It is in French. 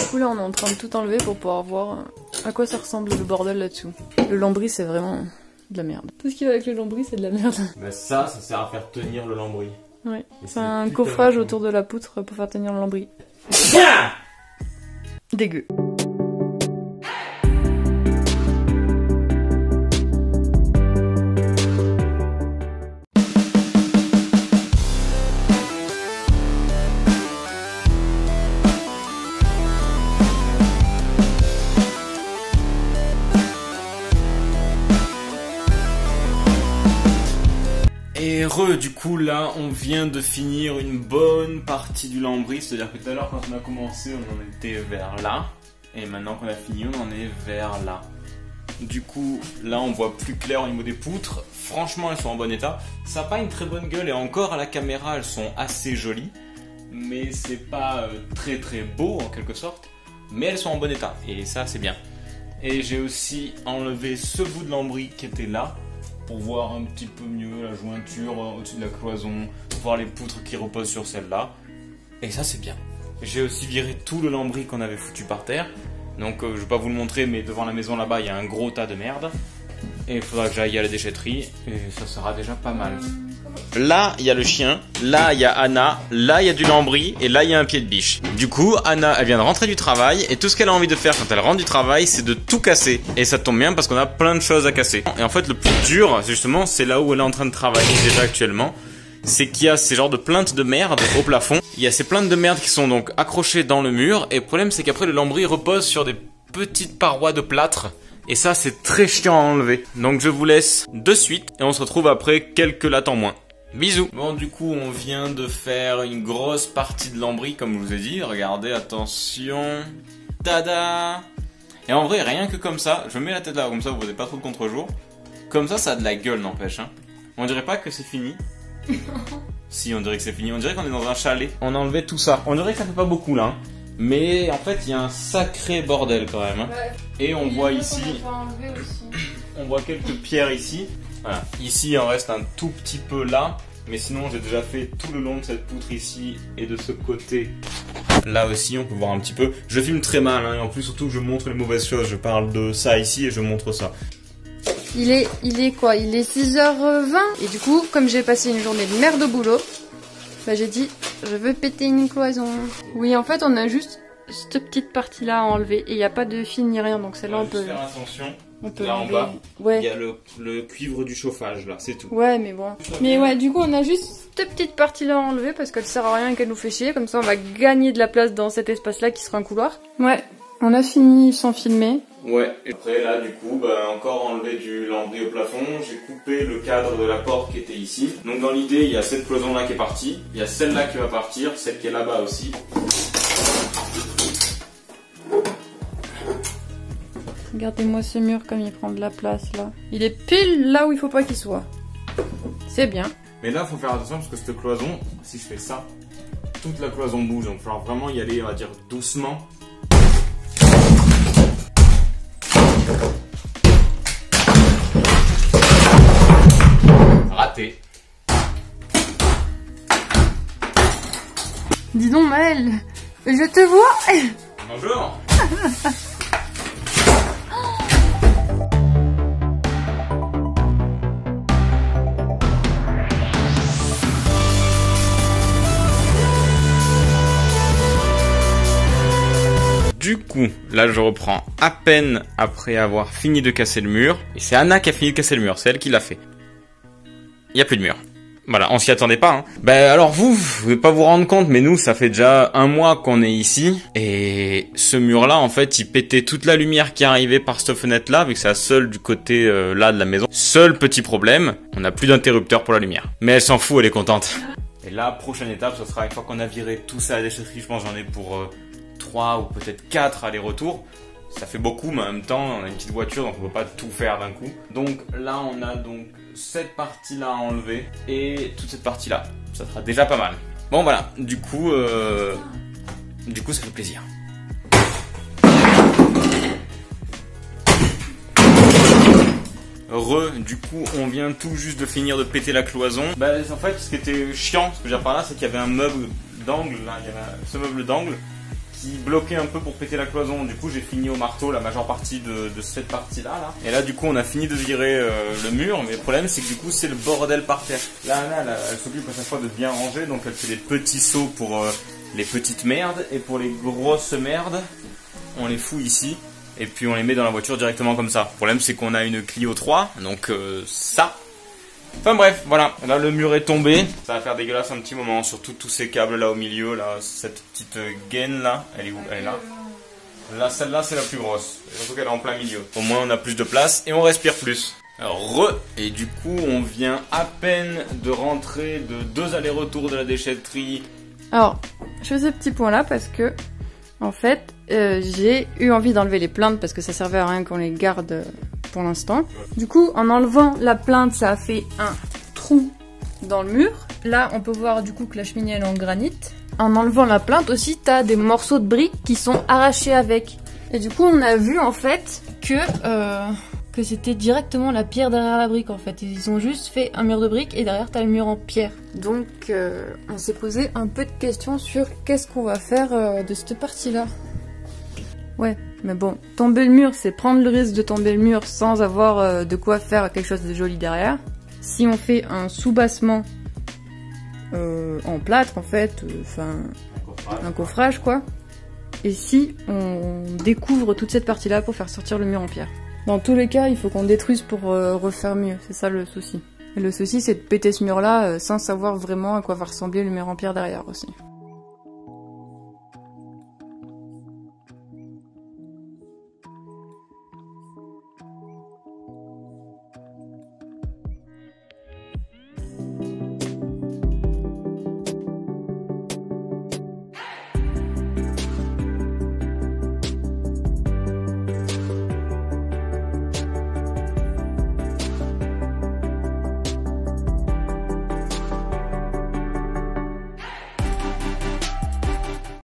coup là on est en train de tout enlever pour pouvoir voir à quoi ça ressemble le bordel là-dessous. Le lambris c'est vraiment de la merde. Tout ce qui va avec le lambris c'est de la merde. Mais ça sert à faire tenir le lambris. Ouais, c'est un coffrage autour de la poutre pour faire tenir le lambris. Dégueu. Et du coup là on vient de finir une bonne partie du lambris, c'est-à-dire que tout à l'heure quand on a commencé on en était vers là, et maintenant qu'on a fini on en est vers là. Du coup là on voit plus clair au niveau des poutres, franchement elles sont en bon état, ça n'a pas une très bonne gueule et encore à la caméra elles sont assez jolies, mais c'est pas très beau en quelque sorte, mais elles sont en bon état et ça c'est bien. Et j'ai aussi enlevé ce bout de lambris qui était là, pour voir un petit peu mieux la jointure au-dessus de la cloison, voir les poutres qui reposent sur celle-là. Et ça c'est bien. J'ai aussi viré tout le lambris qu'on avait foutu par terre. Donc je vais pas vous le montrer, mais devant la maison là-bas il y a un gros tas de merde. Et il faudra que j'aille à la déchetterie et ça sera déjà pas mal. Là il y a le chien, là il y a Anna, là il y a du lambris et là il y a un pied de biche. Du coup Anna elle vient de rentrer du travail et tout ce qu'elle a envie de faire quand elle rentre du travail c'est de tout casser. Et ça tombe bien parce qu'on a plein de choses à casser. Et en fait le plus dur justement c'est là où elle est en train de travailler déjà actuellement. C'est qu'il y a ces genres de plaintes de merde au plafond. Il y a ces plaintes de merde qui sont donc accrochées dans le mur. Et le problème c'est qu'après le lambris repose sur des petites parois de plâtre. Et ça c'est très chiant à enlever. Donc je vous laisse de suite et on se retrouve après quelques lattes en moins. Bisous. Bon du coup on vient de faire une grosse partie de lambris comme je vous ai dit. Regardez, attention. Tada. Et en vrai rien que comme ça, je mets la tête là comme ça vous n'avez pas trop de contre-jour. Comme ça a de la gueule n'empêche hein. On dirait pas que c'est fini. Si on dirait que c'est fini, on dirait qu'on est dans un chalet. On a enlevé tout ça, on dirait que ça fait pas beaucoup là hein. Mais en fait il y a un sacré bordel quand même hein. Ouais. Et on voit ici, on voit quelques pierres ici. Voilà. Ici il en reste un tout petit peu là. Mais sinon j'ai déjà fait tout le long de cette poutre ici. Et de ce côté là aussi on peut voir un petit peu. Je filme très mal hein, et en plus surtout je montre les mauvaises choses. Je parle de ça ici et je montre ça. Il est quoi? Il est 6h20. Et du coup comme j'ai passé une journée de merde au boulot, bah j'ai dit je veux péter une cloison. Oui en fait on a juste cette petite partie là à enlever. Et il n'y a pas de fil ni rien. Donc celle-là on peut faire attention. On peut là en enlever. bas, ouais. il y a le cuivre du chauffage là, c'est tout. Ouais, mais bon. Mais ouais, du coup, on a juste cette petite partie-là à enlever parce qu'elle sert à rien et qu'elle nous fait chier. Comme ça, on va gagner de la place dans cet espace-là qui sera un couloir. Ouais, on a fini sans filmer. Ouais, et après là, du coup, bah, encore enlever du lambris au plafond. J'ai coupé le cadre de la porte qui était ici. Donc dans l'idée, il y a cette cloison-là qui est partie. Il y a celle-là qui va partir, celle qui est là-bas aussi. Regardez-moi ce mur comme il prend de la place là. Il est pile là où il faut pas qu'il soit. C'est bien. Mais là, il faut faire attention parce que cette cloison, si je fais ça, toute la cloison bouge. Donc il va falloir vraiment y aller, on va dire, doucement. Raté. Dis donc Maëlle, je te vois. Bonjour. Du coup, là je reprends à peine après avoir fini de casser le mur. Et c'est Anna qui a fini de casser le mur, c'est elle qui l'a fait. Il n'y a plus de mur. Voilà, on s'y attendait pas. Hein. Ben alors vous pouvez pas vous rendre compte, mais nous ça fait déjà un mois qu'on est ici. Et ce mur-là, en fait, il pétait toute la lumière qui arrivait par cette fenêtre-là, vu que c'est la seule du côté là de la maison. Seul petit problème, on n'a plus d'interrupteur pour la lumière. Mais elle s'en fout, elle est contente. Et là, prochaine étape, ce sera une fois qu'on a viré tout ça à la déchetterie, je pense j'en ai pour 3 ou peut-être 4 allers-retours. Ça fait beaucoup, mais en même temps, on a une petite voiture, donc on peut pas tout faire d'un coup. Donc là, on a donc cette partie-là à enlever et toute cette partie-là. Ça sera déjà pas mal. Bon, voilà. Du coup, ça fait plaisir. Du coup, on vient tout juste de finir de péter la cloison. Bah, en fait, ce qui était chiant, ce que j'ai par là, c'est qu'il y avait un meuble d'angle, là, il y avait ce meuble d'angle qui bloquait un peu pour péter la cloison. Du coup, j'ai fini au marteau la majeure partie de cette partie-là. Là. Et là, du coup, on a fini de virer le mur. Mais le problème, c'est que du coup, c'est le bordel par terre. Là, Anna, elle s'occupe à chaque fois de bien ranger. Donc, elle fait des petits seaux pour les petites merdes. Et pour les grosses merdes, on les fout ici. Et puis, on les met dans la voiture directement comme ça. Le problème, c'est qu'on a une Clio 3. Donc, ça... Enfin bref, voilà, là le mur est tombé, ça va faire dégueulasse un petit moment, surtout tous ces câbles là au milieu, là, cette petite gaine là, elle est où? Elle est là. Là, celle-là c'est la plus grosse, surtout qu'elle est en plein milieu. Au moins on a plus de place et on respire plus. Alors et du coup on vient à peine de rentrer de 2 allers-retours de la déchetterie. Alors, je fais ce petit point là parce que, en fait, j'ai eu envie d'enlever les plaintes parce que ça servait à rien qu'on les garde pour l'instant. Du coup, en enlevant la plainte, ça a fait un trou dans le mur. Là, on peut voir du coup que la cheminée elle est en granit. En enlevant la plainte aussi, t'as des morceaux de briques qui sont arrachés avec. Et du coup, on a vu en fait que c'était directement la pierre derrière la brique en fait. Ils ont juste fait un mur de briques et derrière t'as le mur en pierre. Donc, on s'est posé un peu de questions sur qu'est-ce qu'on va faire de cette partie-là. Ouais, mais bon, tomber le mur, c'est prendre le risque de tomber le mur sans avoir de quoi faire quelque chose de joli derrière. Si on fait un soubassement en plâtre, en fait, un coffrage, quoi. Et si on découvre toute cette partie-là pour faire sortir le mur en pierre. Dans tous les cas, il faut qu'on détruise pour refaire mieux, c'est ça le souci. Et le souci, c'est de péter ce mur-là sans savoir vraiment à quoi va ressembler le mur en pierre derrière aussi.